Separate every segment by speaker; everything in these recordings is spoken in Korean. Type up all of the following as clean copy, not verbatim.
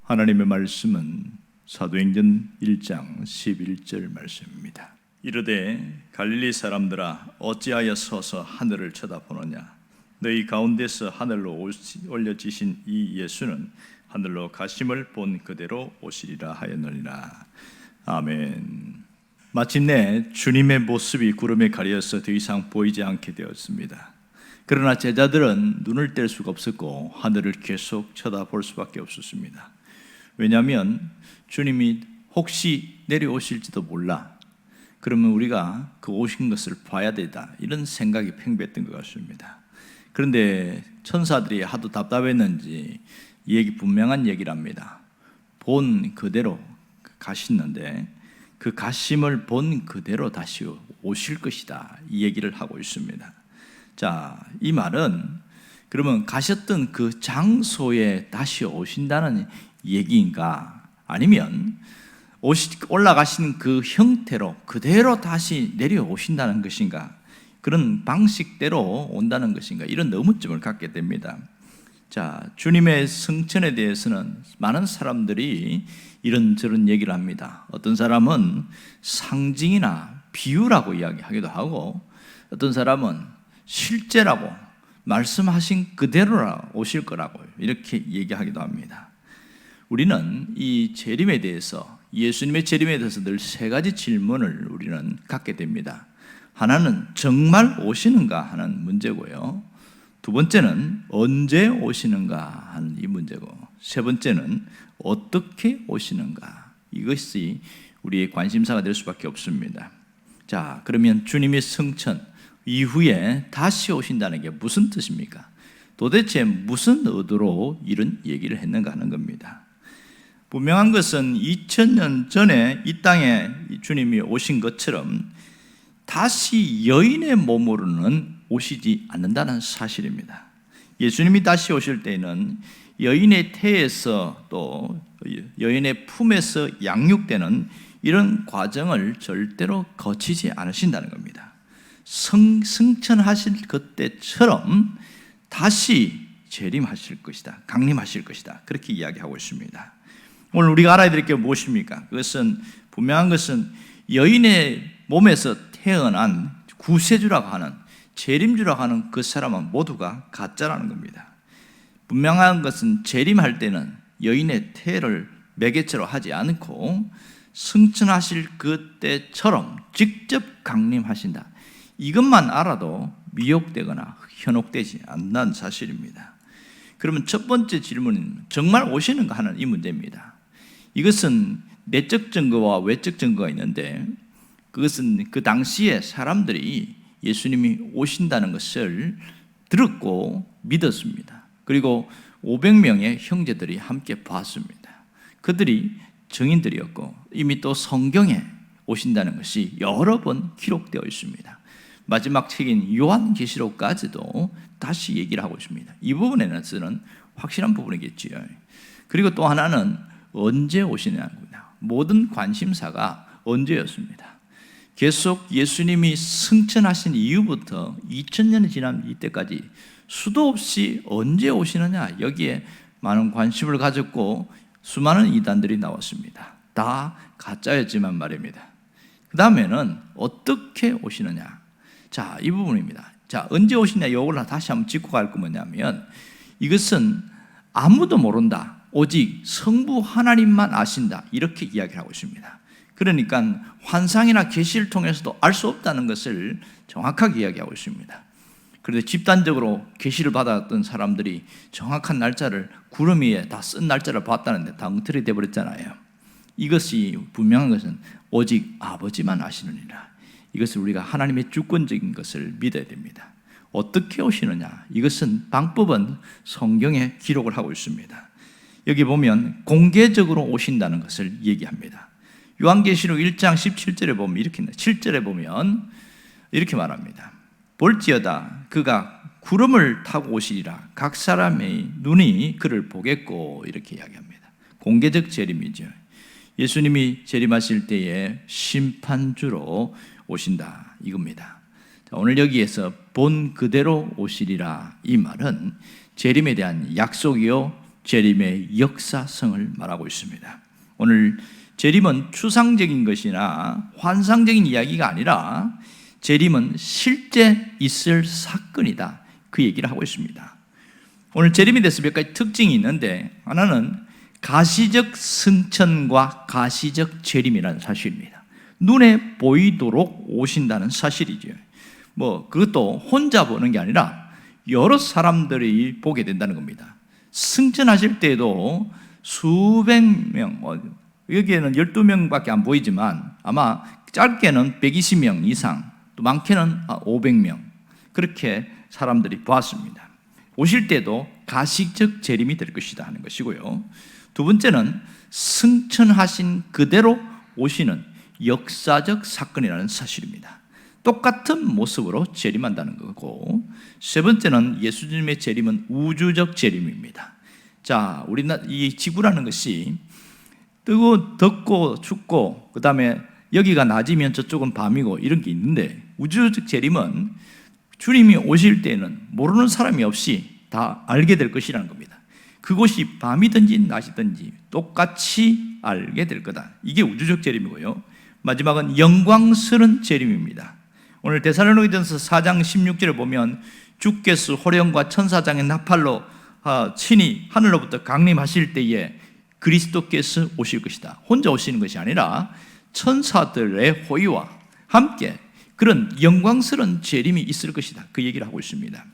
Speaker 1: 하나님의 말씀은 사도행전 1장 11절 말씀입니다. 이르되 갈릴리 사람들아 어찌하여 서서 하늘을 쳐다보느냐. 너희 가운데서 하늘로 올려지신 이 예수는 하늘로 가심을 본 그대로 오시리라 하였느니라. 아멘. 마침내 주님의 모습이 구름에 가려서 더 이상 보이지 않게 되었습니다. 그러나 제자들은 눈을 뗄 수가 없었고 하늘을 계속 쳐다볼 수밖에 없었습니다. 왜냐하면 주님이 혹시 내려오실지도 몰라. 그러면 우리가 그 오신 것을 봐야 되다. 이런 생각이 팽배했던 것 같습니다. 그런데 천사들이 하도 답답했는지 이 얘기 분명한 얘기를 합니다. 본 그대로 가시는데 그 가심을 본 그대로 다시 오실 것이다. 이 얘기를 하고 있습니다. 자, 이 말은 그러면 가셨던 그 장소에 다시 오신다는 얘기인가? 아니면 올라가신 그 형태로 그대로 다시 내려오신다는 것인가? 그런 방식대로 온다는 것인가? 이런 의문점을 갖게 됩니다. 자, 주님의 승천에 대해서는 많은 사람들이 이런저런 얘기를 합니다. 어떤 사람은 상징이나 비유라고 이야기하기도 하고, 어떤 사람은 실제라고 말씀하신 그대로라 오실 거라고 이렇게 얘기하기도 합니다. 우리는 이 재림에 대해서, 예수님의 재림에 대해서 늘 세 가지 질문을 우리는 갖게 됩니다. 하나는 정말 오시는가 하는 문제고요. 두 번째는 언제 오시는가 하는 이 문제고, 세 번째는 어떻게 오시는가. 이것이 우리의 관심사가 될 수밖에 없습니다. 자, 그러면 주님의 승천 이후에 다시 오신다는 게 무슨 뜻입니까? 도대체 무슨 의도로 이런 얘기를 했는가 하는 겁니다. 분명한 것은 2000년 전에 이 땅에 주님이 오신 것처럼 다시 여인의 몸으로는 오시지 않는다는 사실입니다. 예수님이 다시 오실 때에는 여인의 태에서 또 여인의 품에서 양육되는 이런 과정을 절대로 거치지 않으신다는 겁니다. 승천하실 그때처럼 다시 재림하실 것이다, 강림하실 것이다, 그렇게 이야기하고 있습니다. 오늘 우리가 알아야 될 게 무엇입니까? 그것은 분명한 것은 여인의 몸에서 태어난 구세주라고 하는, 재림주라고 하는 그 사람은 모두가 가짜라는 겁니다. 분명한 것은 재림할 때는 여인의 태를 매개체로 하지 않고 승천하실 그때처럼 직접 강림하신다. 이것만 알아도 미혹되거나 현혹되지 않는 사실입니다. 그러면 첫 번째 질문은 정말 오시는가 하는 이 문제입니다. 이것은 내적 증거와 외적 증거가 있는데, 그것은 그 당시에 사람들이 예수님이 오신다는 것을 들었고 믿었습니다. 그리고 500명의 형제들이 함께 봤습니다. 그들이 증인들이었고 이미 또 성경에 오신다는 것이 여러 번 기록되어 있습니다. 마지막 책인 요한계시록까지도 다시 얘기를 하고 있습니다. 이 부분에는 확실한 부분이겠지요. 그리고 또 하나는 언제 오시냐입니다. 모든 관심사가 언제였습니다. 계속 예수님이 승천하신 이후부터 2000년이 지난 이때까지 수도 없이 언제 오시느냐, 여기에 많은 관심을 가졌고 수많은 이단들이 나왔습니다. 다 가짜였지만 말입니다. 그 다음에는 어떻게 오시느냐. 자, 이 부분입니다. 자, 언제 오시냐, 이걸 다시 한번 짚고 갈 거 뭐냐면, 이것은 아무도 모른다, 오직 성부 하나님만 아신다, 이렇게 이야기를 하고 있습니다. 그러니까 환상이나 계시를 통해서도 알 수 없다는 것을 정확하게 이야기하고 있습니다. 그런데 집단적으로 계시를 받았던 사람들이 정확한 날짜를 구름 위에 다 쓴 날짜를 봤다는데 다 엉터리 되어버렸잖아요. 이것이 분명한 것은 오직 아버지만 아시느니라. 이것을 우리가 하나님의 주권적인 것을 믿어야 됩니다. 어떻게 오시느냐, 이것은 방법은 성경에 기록을 하고 있습니다. 여기 보면 공개적으로 오신다는 것을 얘기합니다. 요한계시록 1장 17절에 보면 이렇게, 7절에 보면 이렇게 말합니다. 볼지어다 그가 구름을 타고 오시리라. 각 사람의 눈이 그를 보겠고, 이렇게 이야기합니다. 공개적 재림이죠. 예수님이 재림하실 때에 심판주로 오신다, 이겁니다. 자, 오늘 여기에서 본 그대로 오시리라, 이 말은 재림에 대한 약속이요 재림의 역사성을 말하고 있습니다. 오늘 재림은 추상적인 것이나 환상적인 이야기가 아니라 재림은 실제 있을 사건이다, 그 얘기를 하고 있습니다. 오늘 재림에 대해서 몇 가지 특징이 있는데, 하나는 가시적 승천과 가시적 재림이라는 사실입니다. 눈에 보이도록 오신다는 사실이죠. 그것도 혼자 보는 게 아니라 여러 사람들이 보게 된다는 겁니다. 승천하실 때에도 수백 명, 여기에는 12명밖에 안 보이지만 아마 짧게는 120명 이상, 또 많게는 500명, 그렇게 사람들이 보았습니다. 오실 때도 가시적 재림이 될 것이다 하는 것이고요. 두 번째는 승천하신 그대로 오시는 역사적 사건이라는 사실입니다. 똑같은 모습으로 재림한다는 거고, 세 번째는 예수님의 재림은 우주적 재림입니다. 자, 이 지구라는 것이 덥고 춥고, 그 다음에 여기가 낮이면 저쪽은 밤이고 이런 게 있는데, 우주적 재림은 주님이 오실 때는 모르는 사람이 없이 다 알게 될 것이라는 겁니다. 그곳이 밤이든지 낮이든지 똑같이 알게 될 거다. 이게 우주적 재림이고요. 마지막은 영광스러운 재림입니다. 오늘 데살로니가전서 4장 16절을 보면 주께서 호령과 천사장의 나팔로 친히 하늘로부터 강림하실 때에 그리스도께서 오실 것이다. 혼자 오시는 것이 아니라 천사들의 호의와 함께 그런 영광스러운 재림이 있을 것이다, 그 얘기를 하고 있습니다.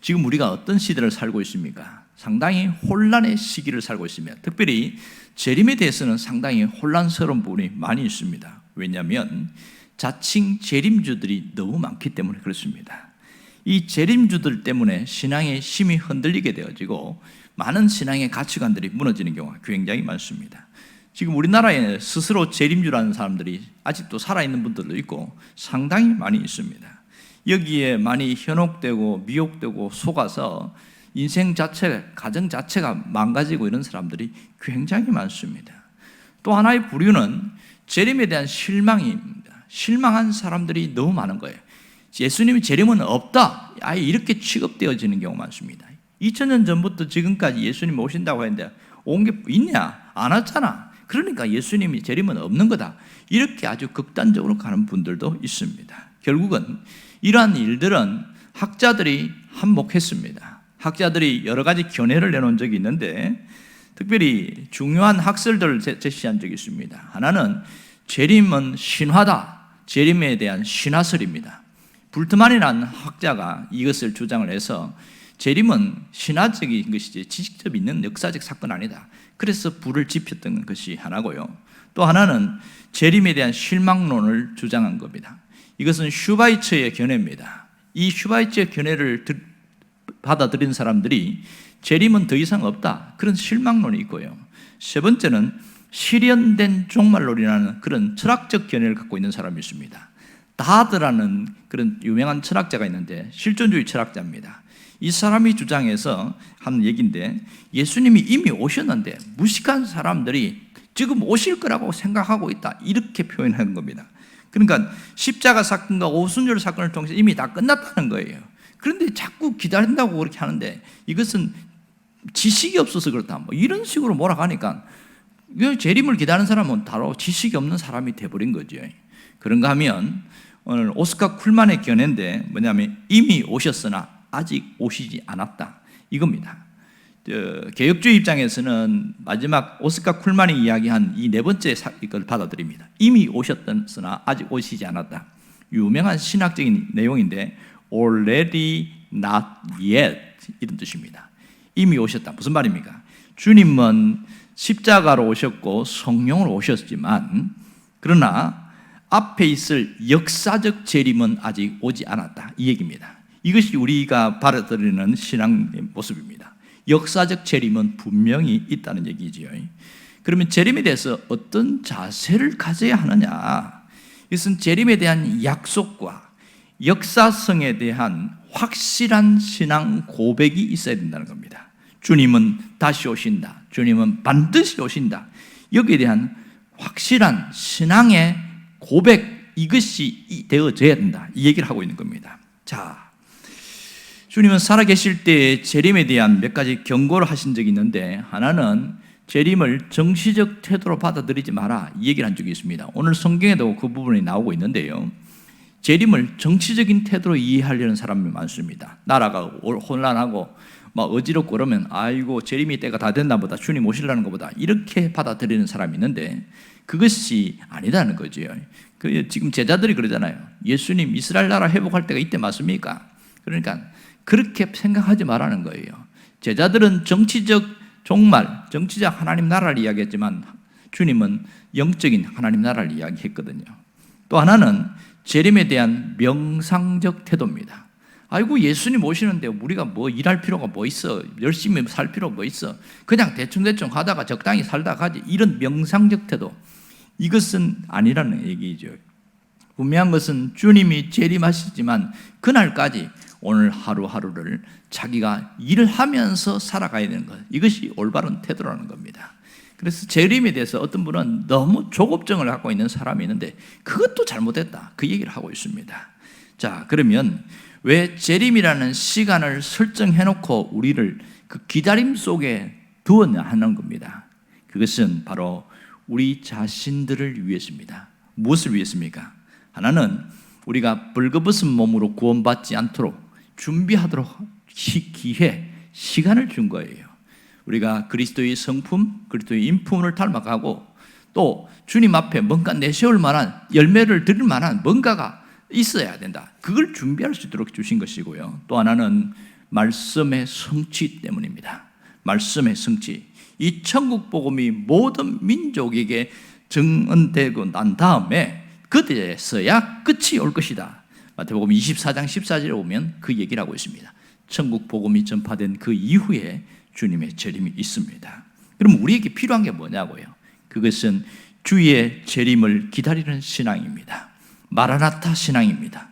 Speaker 1: 지금 우리가 어떤 시대를 살고 있습니까? 상당히 혼란의 시기를 살고 있습니다. 특별히 재림에 대해서는 상당히 혼란스러운 부분이 많이 있습니다. 왜냐하면 자칭 재림주들이 너무 많기 때문에 그렇습니다. 이 재림주들 때문에 신앙의 힘이 흔들리게 되어지고 많은 신앙의 가치관들이 무너지는 경우가 굉장히 많습니다. 지금 우리나라에 스스로 재림주라는 사람들이 아직도 살아있는 분들도 있고 상당히 많이 있습니다. 여기에 많이 현혹되고 미혹되고 속아서 인생 자체, 가정 자체가 망가지고 이런 사람들이 굉장히 많습니다. 또 하나의 부류는 재림에 대한 실망입니다. 실망한 사람들이 너무 많은 거예요. 예수님의 재림은 없다, 아예 이렇게 취급되어지는 경우가 많습니다. 2000년 전부터 지금까지 예수님 오신다고 했는데 온 게 있냐? 안 왔잖아. 그러니까 예수님이 재림은 없는 거다, 이렇게 아주 극단적으로 가는 분들도 있습니다. 결국은 이러한 일들은 학자들이 한몫했습니다. 학자들이 여러 가지 견해를 내놓은 적이 있는데, 특별히 중요한 학설들을 제시한 적이 있습니다. 하나는 재림은 신화다, 재림에 대한 신화설입니다. 불트만이라는 학자가 이것을 주장을 해서 재림은 신화적인 것이지 직접 있는 역사적 사건 아니다, 그래서 불을 지폈던 것이 하나고요. 또 하나는 재림에 대한 실망론을 주장한 겁니다. 이것은 슈바이처의 견해입니다. 이 슈바이처의 견해를 받아들인 사람들이 재림은 더 이상 없다, 그런 실망론이 있고요. 세 번째는 실현된 종말론이라는 그런 철학적 견해를 갖고 있는 사람이 있습니다. 다하드라는 그런 유명한 철학자가 있는데 실존주의 철학자입니다. 이 사람이 주장해서 하는 얘기인데, 예수님이 이미 오셨는데 무식한 사람들이 지금 오실 거라고 생각하고 있다, 이렇게 표현하는 겁니다. 그러니까 십자가 사건과 오순절 사건을 통해서 이미 다 끝났다는 거예요. 그런데 자꾸 기다린다고 그렇게 하는데 이것은 지식이 없어서 그렇다, 이런 식으로 몰아가니까 재림을 기다리는 사람은 바로 지식이 없는 사람이 돼버린 거죠. 그런가 하면 오늘 오스카 쿨만의 견해인데 뭐냐면 이미 오셨으나 아직 오시지 않았다, 이겁니다. 개혁주의 입장에서는 마지막 오스카 쿨만이 이야기한 이 네 번째 이걸 받아들입니다. 이미 오셨으나 아직 오시지 않았다. 유명한 신학적인 내용인데 already not yet, 이런 뜻입니다. 이미 오셨다, 무슨 말입니까? 주님은 십자가로 오셨고 성령으로 오셨지만 그러나 앞에 있을 역사적 재림은 아직 오지 않았다, 이 얘기입니다. 이것이 우리가 받아들이는 신앙의 모습입니다. 역사적 재림은 분명히 있다는 얘기지요. 그러면 재림에 대해서 어떤 자세를 가져야 하느냐? 이것은 재림에 대한 약속과 역사성에 대한 확실한 신앙 고백이 있어야 된다는 겁니다. 주님은 다시 오신다, 주님은 반드시 오신다, 여기에 대한 확실한 신앙의 고백, 이것이 되어져야 된다, 이 얘기를 하고 있는 겁니다. 자, 주님은 살아계실 때 재림에 대한 몇 가지 경고를 하신 적이 있는데, 하나는 재림을 정치적 태도로 받아들이지 마라, 이 얘기를 한 적이 있습니다. 오늘 성경에도 그 부분이 나오고 있는데요, 재림을 정치적인 태도로 이해하려는 사람이 많습니다. 나라가 혼란하고 막 어지럽고 그러면 아이고 재림이 때가 다 됐나 보다, 주님 오시려는 것보다, 이렇게 받아들이는 사람이 있는데 그것이 아니다는 거죠. 지금 제자들이 그러잖아요. 예수님 이스라엘 나라 회복할 때가 이때 맞습니까? 그러니까 그렇게 생각하지 말라는 거예요. 제자들은 정치적 종말, 정치적 하나님 나라를 이야기했지만 주님은 영적인 하나님 나라를 이야기했거든요. 또 하나는 재림에 대한 명상적 태도입니다. 아이고 예수님 오시는데 우리가 뭐 일할 필요가 뭐 있어, 열심히 살 필요가 뭐 있어, 그냥 대충대충 하다가 적당히 살다 가지, 이런 명상적 태도, 이것은 아니라는 얘기죠. 분명한 것은 주님이 재림하시지만 그날까지 오늘 하루하루를 자기가 일을 하면서 살아가야 되는 것, 이것이 올바른 태도라는 겁니다. 그래서 재림에 대해서 어떤 분은 너무 조급증을 갖고 있는 사람이 있는데 그것도 잘못됐다, 그 얘기를 하고 있습니다. 자, 그러면 왜 재림이라는 시간을 설정해놓고 우리를 그 기다림 속에 두었냐 하는 겁니다. 그것은 바로 우리 자신들을 위해서입니다. 무엇을 위해서입니까? 하나는 우리가 벌거벗은 몸으로 구원받지 않도록 준비하도록 기회, 시간을 준 거예요. 우리가 그리스도의 성품, 그리스도의 인품을 닮아가고 또 주님 앞에 뭔가 내세울 만한, 열매를 드릴 만한 뭔가가 있어야 된다, 그걸 준비할 수 있도록 주신 것이고요. 또 하나는 말씀의 성취 때문입니다. 말씀의 성취, 이 천국 복음이 모든 민족에게 증언되고 난 다음에 그때서야 끝이 올 것이다. 마태복음 24장 14절에 보면 그 얘기를 하고 있습니다. 천국 복음이 전파된 그 이후에 주님의 재림이 있습니다. 그럼 우리에게 필요한 게 뭐냐고요? 그것은 주의 재림을 기다리는 신앙입니다. 마라나타 신앙입니다.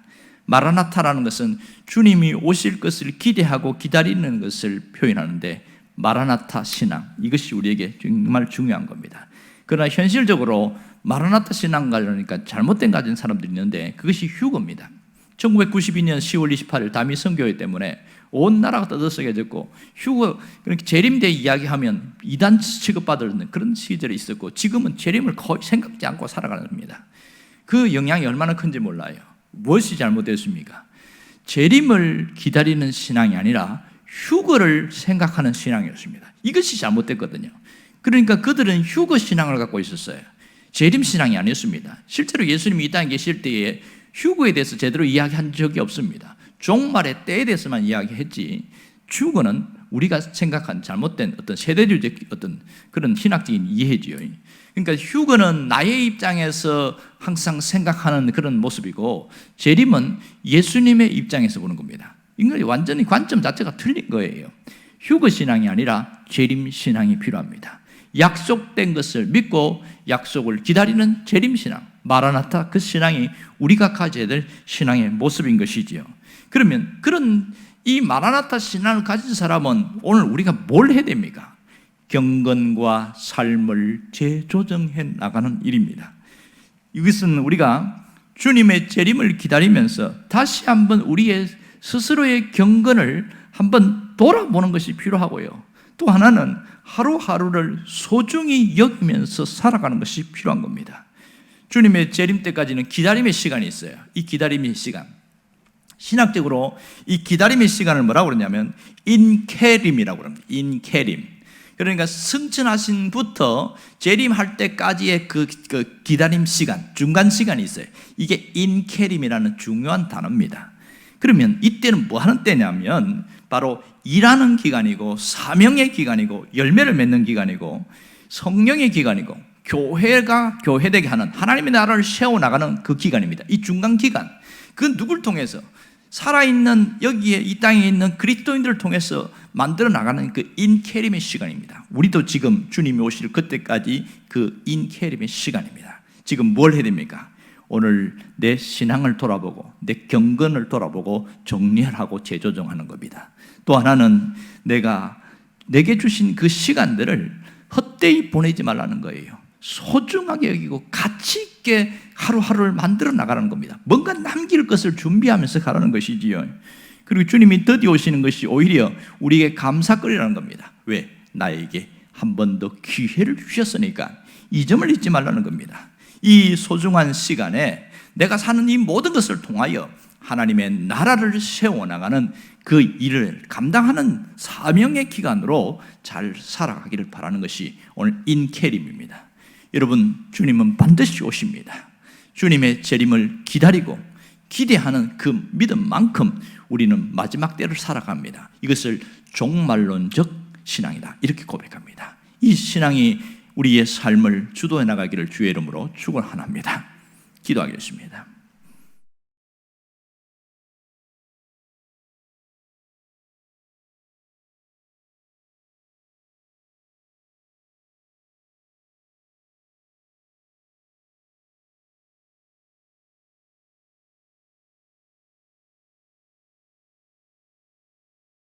Speaker 1: 마라나타라는 것은 주님이 오실 것을 기대하고 기다리는 것을 표현하는데, 마라나타 신앙, 이것이 우리에게 정말 중요한 겁니다. 그러나 현실적으로 마라나타 신앙 가려니까 잘못된 가진 사람들이 있는데 그것이 휴거입니다. 1992년 10월 28일 다미 선교회 때문에 온 나라가 떠들썩해졌고, 휴거, 그렇게 재림대 이야기하면 이단 취급받는 그런 시절이 있었고, 지금은 재림을 거의 생각지 않고 살아가는 겁니다. 그 영향이 얼마나 큰지 몰라요. 무엇이 잘못됐습니까? 재림을 기다리는 신앙이 아니라 휴거를 생각하는 신앙이었습니다. 이것이 잘못됐거든요. 그러니까 그들은 휴거 신앙을 갖고 있었어요. 재림 신앙이 아니었습니다. 실제로 예수님이 이 땅에 계실 때에 휴거에 대해서 제대로 이야기한 적이 없습니다. 종말의 때에 대해서만 이야기했지, 휴거는 우리가 생각한 잘못된 어떤 세대주의적 어떤 그런 신학적인 이해지요. 그러니까 휴거는 나의 입장에서 항상 생각하는 그런 모습이고, 재림은 예수님의 입장에서 보는 겁니다. 이건 완전히 관점 자체가 틀린 거예요. 휴거 신앙이 아니라 재림 신앙이 필요합니다. 약속된 것을 믿고 약속을 기다리는 재림 신앙, 마라나타, 그 신앙이 우리가 가져야 될 신앙의 모습인 것이지요. 그러면 그런 이 마라나타 신앙을 가진 사람은 오늘 우리가 뭘 해야 됩니까? 경건과 삶을 재조정해 나가는 일입니다. 이것은 우리가 주님의 재림을 기다리면서 다시 한번 우리의 스스로의 경건을 한번 돌아보는 것이 필요하고요. 또 하나는 하루하루를 소중히 여기면서 살아가는 것이 필요한 겁니다. 주님의 재림 때까지는 기다림의 시간이 있어요. 이 기다림의 시간, 신학적으로 이 기다림의 시간을 뭐라고 그러냐면 인케림이라고 합니다. 인케림. 그러니까 승천하신부터 재림할 때까지의 그 기다림 시간, 중간 시간이 있어요. 이게 인케림이라는 중요한 단어입니다. 그러면 이때는 뭐 하는 때냐면 바로 일하는 기간이고, 사명의 기간이고, 열매를 맺는 기간이고, 성령의 기간이고, 교회가 교회되게 하는, 하나님의 나라를 세워나가는 그 기간입니다. 이 중간 기간, 그 누굴 통해서? 살아있는 여기에 이 땅에 있는 그리스도인들을 통해서 만들어 나가는 그 인케림의 시간입니다. 우리도 지금 주님이 오실 그때까지 그 인케림의 시간입니다. 지금 뭘 해야 됩니까? 오늘 내 신앙을 돌아보고 내 경건을 돌아보고 정리하고 재조정하는 겁니다. 또 하나는 내게 주신 그 시간들을 헛되이 보내지 말라는 거예요. 소중하게 여기고 가치 있게 하루하루를 만들어 나가는 겁니다. 뭔가 남길 것을 준비하면서 가라는 것이지요. 그리고 주님이 드디어 오시는 것이 오히려 우리에게 감사거리라는 겁니다. 왜? 나에게 한 번 더 기회를 주셨으니까 이 점을 잊지 말라는 겁니다. 이 소중한 시간에 내가 사는 이 모든 것을 통하여 하나님의 나라를 세워나가는 그 일을 감당하는 사명의 기간으로 잘 살아가기를 바라는 것이 오늘 인캐림입니다. 여러분, 주님은 반드시 오십니다. 주님의 재림을 기다리고 기대하는 그 믿음만큼 우리는 마지막 때를 살아갑니다. 이것을 종말론적 신앙이다, 이렇게 고백합니다. 이 신앙이 우리의 삶을 주도해 나가기를 주의 이름으로 축원합니다. 기도하겠습니다.